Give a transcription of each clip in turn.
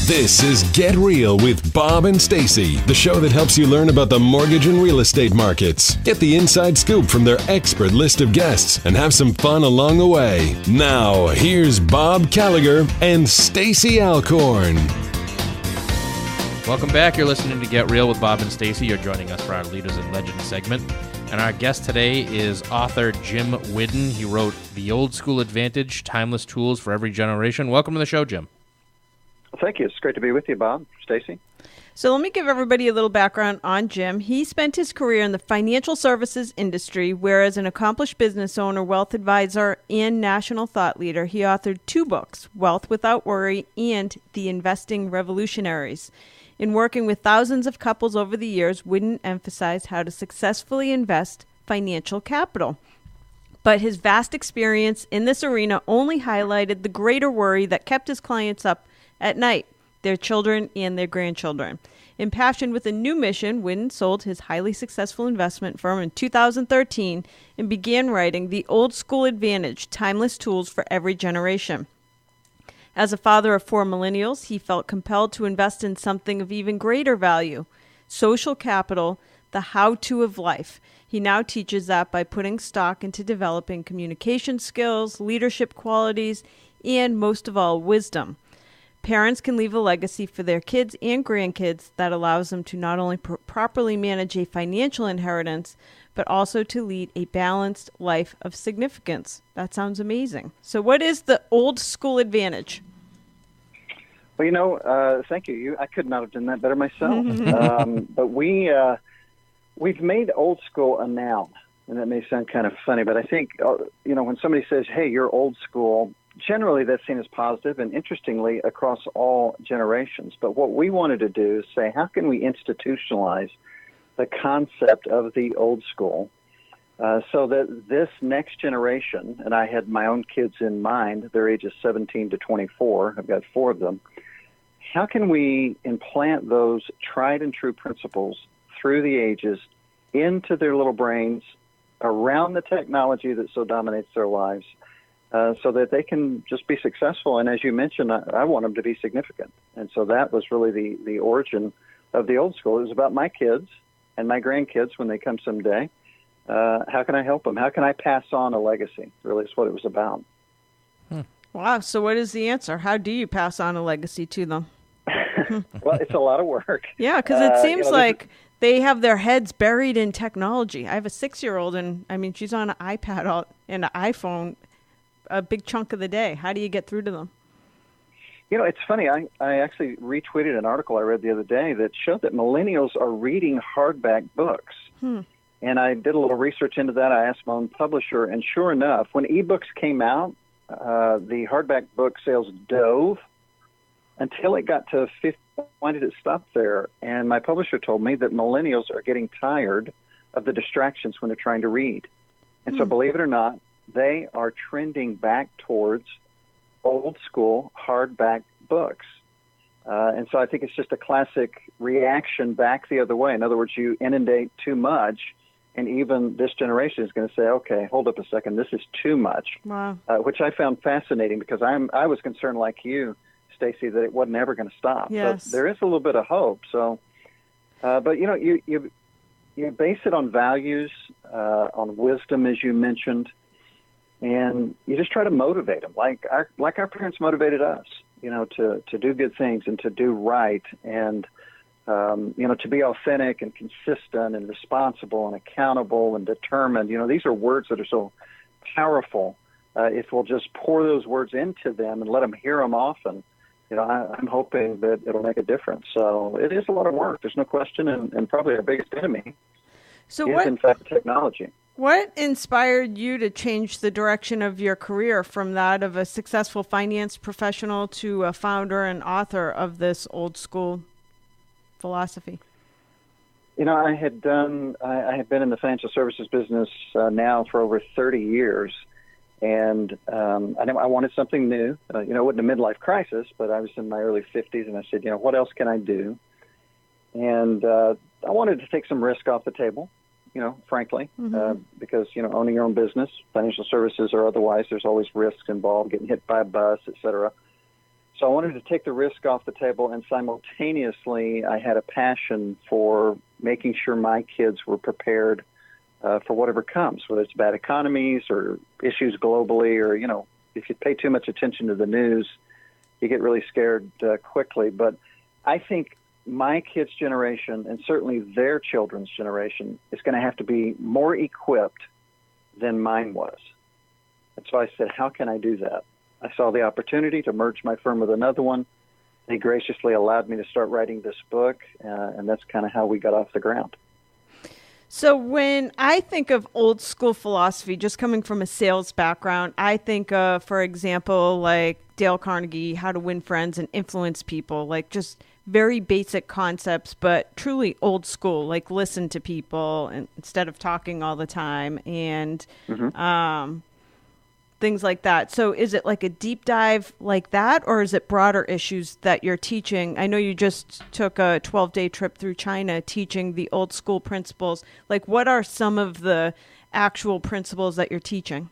This is Get Real with Bob and Stacy, the show that helps you learn about the mortgage and real estate markets. Get the inside scoop from their expert list of guests and have some fun along the way. Now, here's Bob Gallagher and Stacy Alcorn. Welcome back. You're listening to Get Real with Bob and Stacy. You're joining us for our Leaders and Legends segment. And our guest today is author J N Whiddon. He wrote The Old School Advantage, Timeless Tools for Every Generation. Welcome to the show, Jim. Thank you. It's great to be with you, Bob. Stacy? So let me give everybody a little background on Jim. He spent his career in the financial services industry, where as an accomplished business owner, wealth advisor, and national thought leader, he authored 2 books, Wealth Without Worry and The Investing Revolutionaries. In working with thousands of couples over the years, Whiddon emphasized how to successfully invest financial capital. But his vast experience in this arena only highlighted the greater worry that kept his clients up at night, their children and their grandchildren. Impassioned with a new mission, Whiddon sold his highly successful investment firm in 2013 and began writing The Old School Advantage, Timeless Tools for Every Generation. As a father of 4 millennials, he felt compelled to invest in something of even greater value, social capital, the how-to of life. He now teaches that by putting stock into developing communication skills, leadership qualities, and most of all, wisdom. Parents can leave a legacy for their kids and grandkids that allows them to not only properly manage a financial inheritance, but also to lead a balanced life of significance. That sounds amazing. So what is the old school advantage? Well, thank you. I could not have done that better myself. But we've made old school a noun, and that may sound kind of funny, but I think, when somebody says, hey, you're old school, generally that's seen as positive, and interestingly, across all generations. But what we wanted to do is say, how can we institutionalize the concept of the old school so that this next generation, and I had my own kids in mind, their ages 17 to 24, I've got 4 of them, how can we implant those tried and true principles through the ages into their little brains around the technology that so dominates their lives, so that they can just be successful. And as you mentioned, I want them to be significant. And so that was really the origin of the old school. It was about my kids and my grandkids when they come someday. How can I help them? How can I pass on a legacy? Really is what it was about. Wow. So what is the answer? How do you pass on a legacy to them? Well, it's a lot of work. Yeah, because it seems like they have their heads buried in technology. I have a 6-year-old, and she's on an iPad and an iPhone a big chunk of the day. How do you get through to them? It's funny. I actually retweeted an article I read the other day that showed that millennials are reading hardback books. And I did a little research into that. I asked my own publisher, and sure enough, when ebooks came out, the hardback book sales dove until it got to 50. Why did it stop there? And my publisher told me that millennials are getting tired of the distractions when they're trying to read. And so believe it or not, they are trending back towards old school hardback books. And so I think it's just a classic reaction back the other way. In other words, you inundate too much, and even this generation is going to say, okay, hold up a second, this is too much. Wow. Which I found fascinating because I was concerned like you, Stacy, that it wasn't ever going to stop. Yes. But there is a little bit of hope. So, but you base it on values, on wisdom, as you mentioned, and you just try to motivate them, like our parents motivated us, to do good things and to do right, and to be authentic and consistent and responsible and accountable and determined. These are words that are so powerful. If we'll just pour those words into them and let them hear them often, I'm hoping that it'll make a difference. So it is a lot of work. There's no question, and probably our biggest enemy is, in fact, technology. What inspired you to change the direction of your career from that of a successful finance professional to a founder and author of this old school philosophy? I had been in the financial services business now for over 30 years. And I wanted something new. It wasn't a midlife crisis, but I was in my early 50s, and I said, what else can I do? And I wanted to take some risk off the table, frankly, because, owning your own business, financial services or otherwise, there's always risks involved, getting hit by a bus, et cetera. So I wanted to take the risk off the table, and simultaneously I had a passion for making sure my kids were prepared for whatever comes, whether it's bad economies or issues globally, or, if you pay too much attention to the news, you get really scared quickly. But I think my kids' generation, and certainly their children's generation, is going to have to be more equipped than mine was. And so I said, how can I do that? I saw the opportunity to merge my firm with another one. They graciously allowed me to start writing this book, and that's kind of how we got off the ground. So when I think of old school philosophy, just coming from a sales background, I think of, for example, like Dale Carnegie, How to Win Friends and Influence People, like just very basic concepts, but truly old school, like listen to people instead of talking all the time, and things like that. So is it like a deep dive like that, or is it broader issues that you're teaching? I know you just took a 12-day trip through China teaching the old school principles. Like, what are some of the actual principles that you're teaching?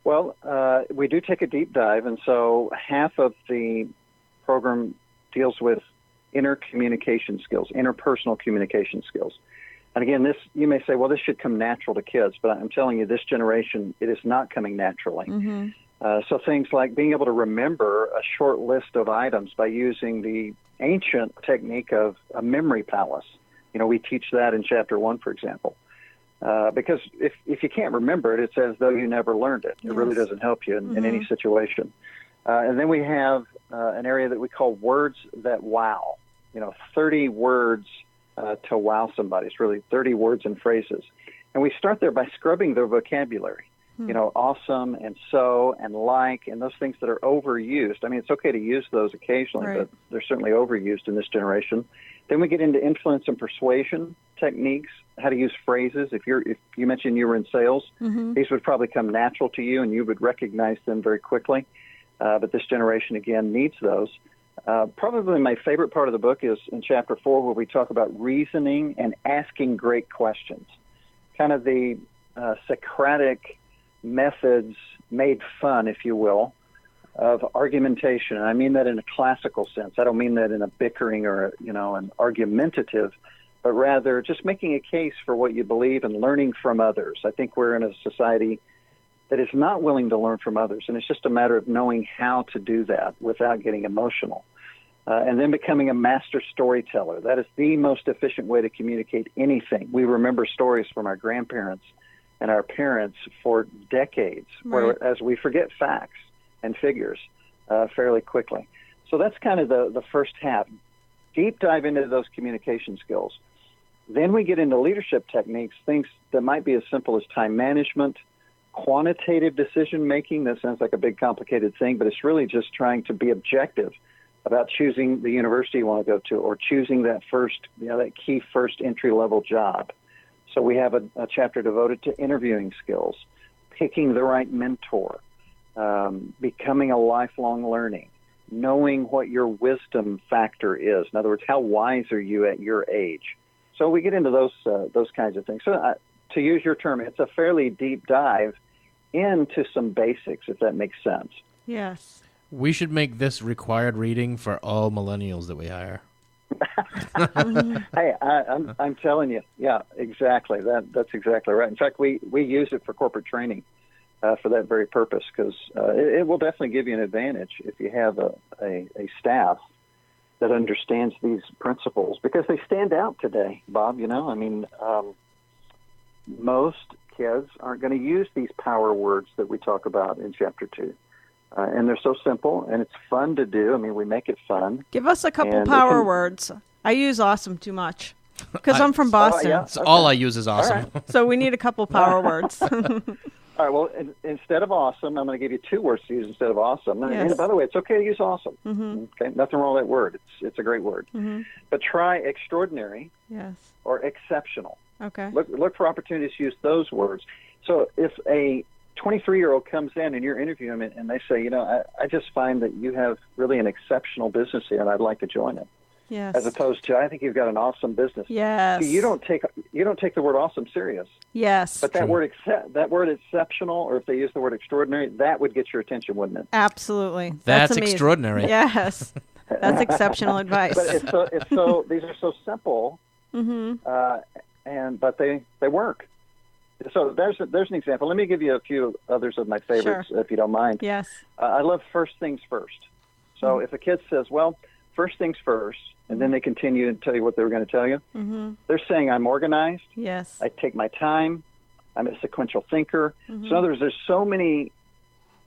Well, we do take a deep dive, and so half of the program deals with interpersonal communication skills. And again, this, you may say, well, this should come natural to kids, but I'm telling you, this generation, it is not coming naturally. So things like being able to remember a short list of items by using the ancient technique of a memory palace. We teach that in Chapter 1, for example. Because if you can't remember it, it's as though you never learned it. It really doesn't help you in any situation. And then we have an area that we call words that wow. 30 words to wow somebody. It's really 30 words and phrases. And we start there by scrubbing their vocabulary. Awesome and so and like, and those things that are overused. I mean, it's okay to use those occasionally, but they're certainly overused in this generation. Then we get into influence and persuasion techniques, how to use phrases. If you mentioned you were in sales, these would probably come natural to you and you would recognize them very quickly. But this generation, again, needs those. Probably my favorite part of the book is in Chapter 4, where we talk about reasoning and asking great questions, kind of the Socratic methods made fun, if you will, of argumentation. And I mean that in a classical sense. I don't mean that in a bickering or, an argumentative, but rather just making a case for what you believe and learning from others. I think we're in a society that is not willing to learn from others, and it's just a matter of knowing how to do that without getting emotional. And then becoming a master storyteller. That is the most efficient way to communicate anything. We remember stories from our grandparents and our parents for decades, whereas we forget facts and figures fairly quickly. So that's kind of the first half. Deep dive into those communication skills. Then we get into leadership techniques, things that might be as simple as time management, quantitative decision-making. That sounds like a big, complicated thing, but it's really just trying to be objective about choosing the university you want to go to, or choosing that that key first entry-level job. So we have a chapter devoted to interviewing skills, picking the right mentor, becoming a lifelong learning, knowing what your wisdom factor is. In other words, how wise are you at your age? So we get into those kinds of things. So to use your term, it's a fairly deep dive into some basics, if that makes sense. Yes. We should make this required reading for all millennials that we hire. Hey, I'm telling you, yeah, exactly. That's exactly right. In fact, we use it for corporate training for that very purpose, because it will definitely give you an advantage if you have a staff that understands these principles, because they stand out today, Bob. Most kids aren't going to use these power words that we talk about in Chapter 2. And they're so simple, and it's fun to do. I mean, we make it fun. Give us a couple power words. I use awesome too much because I'm from Boston. That's all I use is awesome. Right. So we need a couple power words. All right, well, instead of awesome, I'm going to give you 2 words to use instead of awesome. Yes. And by the way, it's okay to use awesome. Okay, nothing wrong with that word. It's a great word. But try extraordinary or exceptional. Okay. Look for opportunities to use those words. So if a 23-year-old comes in and you're interviewing them and they say, I just find that you have really an exceptional business here and I'd like to join it. Yes. As opposed to, I think you've got an awesome business. Yes. See, you don't take the word awesome serious. Yes. But that word exceptional, or if they use the word extraordinary, that would get your attention, wouldn't it? Absolutely. That's amazing. extraordinary. Yes. That's exceptional advice. But these are so simple, but they work. So there's an example. Let me give you a few others of my favorites, if you don't mind. Yes. I love first things first. So if a kid says, well, first things first, and then they continue and tell you what they were going to tell you, they're saying I'm organized. Yes. I take my time. I'm a sequential thinker. So in other words, there's so many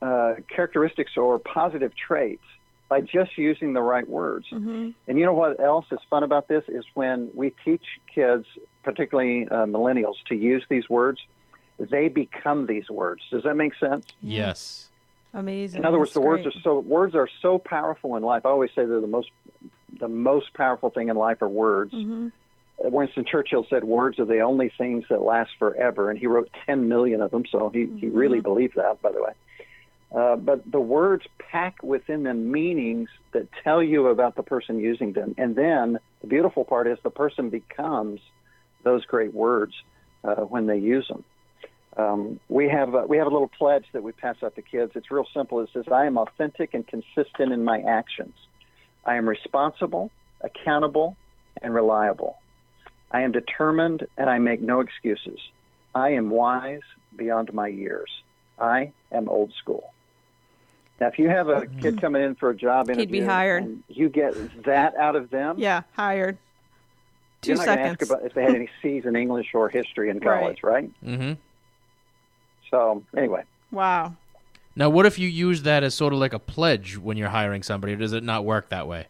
characteristics or positive traits by just using the right words. And you know what else is fun about this is when we teach kids, particularly millennials, to use these words, they become these words. Does that make sense? Yes. Amazing. In other words, That's words are so powerful in life. I always say they're the most powerful thing in life are words. Winston Churchill said words are the only things that last forever, and he wrote 10 million of them, so he really believed that, by the way. But the words pack within them meanings that tell you about the person using them. And then the beautiful part is the person becomes those great words when they use them. We have a little pledge that we pass out to kids. It's real simple. It says, I am authentic and consistent in my actions. I am responsible, accountable, and reliable. I am determined, and I make no excuses. I am wise beyond my years. I am old school. Now, if you have a kid coming in for a job interview, he'd be hired. And you get that out of them, Yeah, hired. 2 you're not going to seconds. ask about if they had any C's in English or history in college, right? Mm-hmm. So, anyway. Wow. Now, what if you use that as sort of like a pledge when you're hiring somebody, or does it not work that way?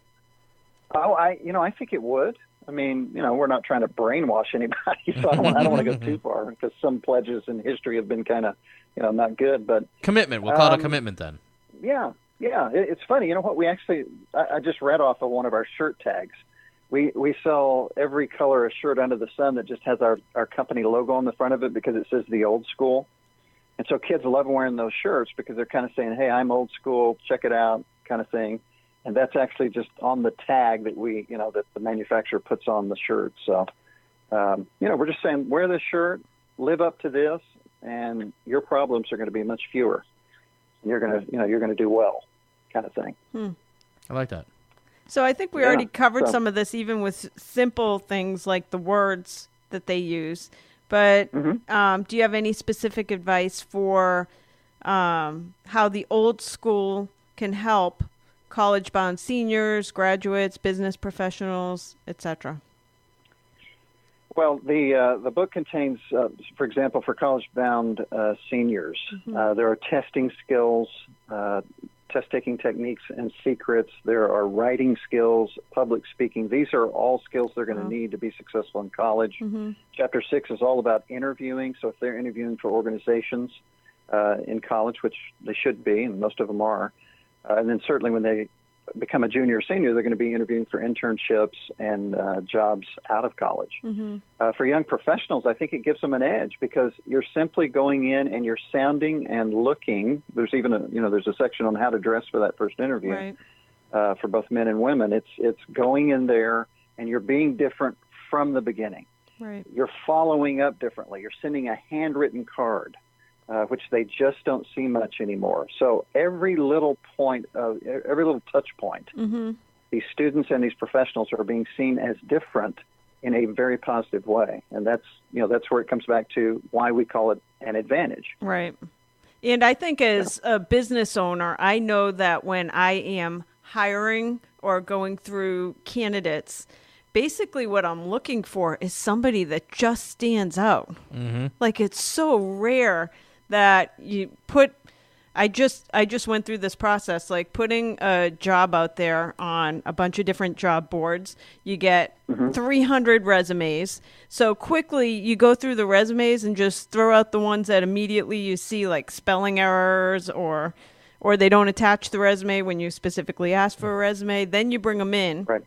Oh, I think it would. I mean, we're not trying to brainwash anybody, so I don't want to go too far because some pledges in history have been kind of, not good. But commitment. We'll call it a commitment then. Yeah. It's funny. You know what? I just read off of one of our shirt tags. We sell every color of shirt under the sun that just has our company logo on the front of it because it says the old school. And so kids love wearing those shirts because they're kind of saying, hey, I'm old school, check it out, kind of thing. And that's actually just on the tag that that the manufacturer puts on the shirt. So, we're just saying, wear this shirt, live up to this, and your problems are going to be much fewer. And you're going to do well, kind of thing. I like that. So I think we already covered some of this, even with simple things like the words that they use. But do you have any specific advice for how the old school can help college-bound seniors, graduates, business professionals, etc.? Well, the book contains, for example, for college-bound seniors, there are testing skills, test-taking techniques and secrets. There are writing skills, public speaking. These are all skills they're going to need to be successful in college. Chapter 6 is all about interviewing. So if they're interviewing for organizations in college, which they should be, and most of them are, and then certainly when they become a junior or senior, they're going to be interviewing for internships and jobs out of college. For young professionals, I think it gives them an edge because you're simply going in and you're sounding and looking. There's even there's a section on how to dress for that first interview for both men and women. It's going in there and you're being different from the beginning. Right. You're following up differently. You're sending a handwritten card. Which they just don't see much anymore. So every little touch point, these students and these professionals are being seen as different in a very positive way, and that's where it comes back to why we call it an advantage. Right. And I think as a business owner, I know that when I am hiring or going through candidates, basically what I'm looking for is somebody that just stands out. Like it's so rare that you put, I just went through this process, like putting a job out there on a bunch of different job boards. You get 300 resumes. So quickly you go through the resumes and just throw out the ones that immediately you see like spelling errors or they don't attach the resume when you specifically ask for a resume. Then you bring them in. Right.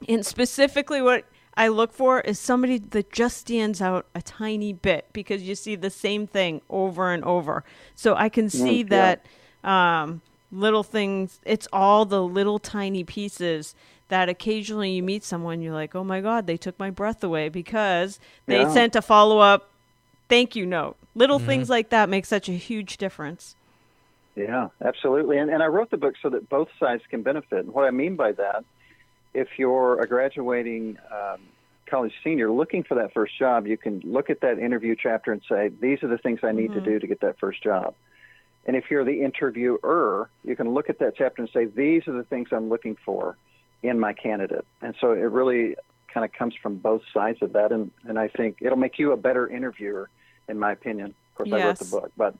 And specifically what I look for is somebody that just stands out a tiny bit because you see the same thing over and over. So I can see that little things. It's all the little tiny pieces that occasionally you meet someone, you're like, oh my God, they took my breath away because they sent a follow-up thank you note. Little things like that make such a huge difference. Yeah, absolutely. And I wrote the book so that both sides can benefit. And what I mean by that, if you're a graduating college senior looking for that first job, you can look at that interview chapter and say, these are the things I need to do to get that first job. And if you're the interviewer, you can look at that chapter and say, these are the things I'm looking for in my candidate. And so it really kind of comes from both sides of that. And I think it'll make you a better interviewer, in my opinion. Of course, I wrote the book. But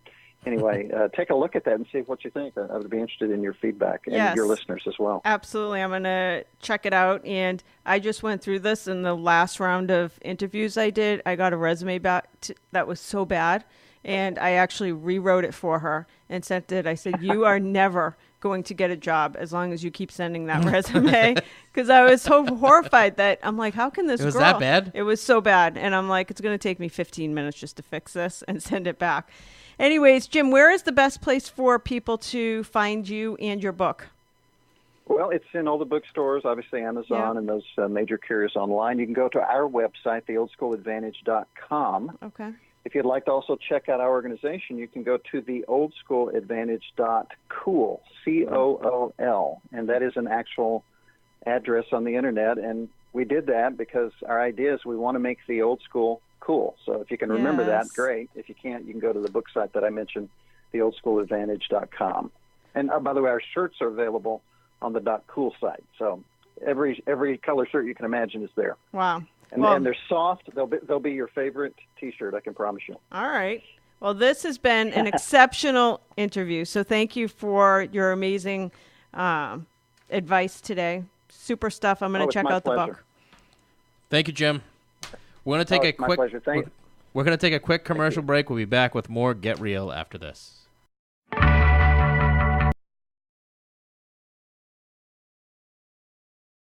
anyway, take a look at that and see what you think. I would be interested in your feedback and your listeners as well. Absolutely. I'm going to check it out. And I just went through this in the last round of interviews I did. I got a resume back that was so bad. And I actually rewrote it for her and sent it. I said, you are never going to get a job as long as you keep sending that resume. Because I was so horrified that I'm like, how can this girl? It was that bad? It was so bad. And I'm like, it's going to take me 15 minutes just to fix this and send it back. Anyways, Jim, where is the best place for people to find you and your book? Well, it's in all the bookstores, obviously Amazon and those major carriers online. You can go to our website, theoldschooladvantage.com. Okay. If you'd like to also check out our organization, you can go to theoldschooladvantage.cool, C-O-O-L, and that is an actual address on the Internet. And we did that because our idea is we want to make the old school cool. So if you can remember that, great. If you can't, you can go to the book site that I mentioned, theoldschooladvantage.com. And by the way, our shirts are available on the .cool site. So every color shirt you can imagine is there. Wow. And they're soft. They'll be your favorite T-shirt, I can promise you. All right. Well, this has been an exceptional interview. So thank you for your amazing advice today. Super stuff. I'm going to check out the book. Thank you, Jim. We're going to take my pleasure. Thanks. We're going to take a quick commercial break. We'll be back with more Get Real after this.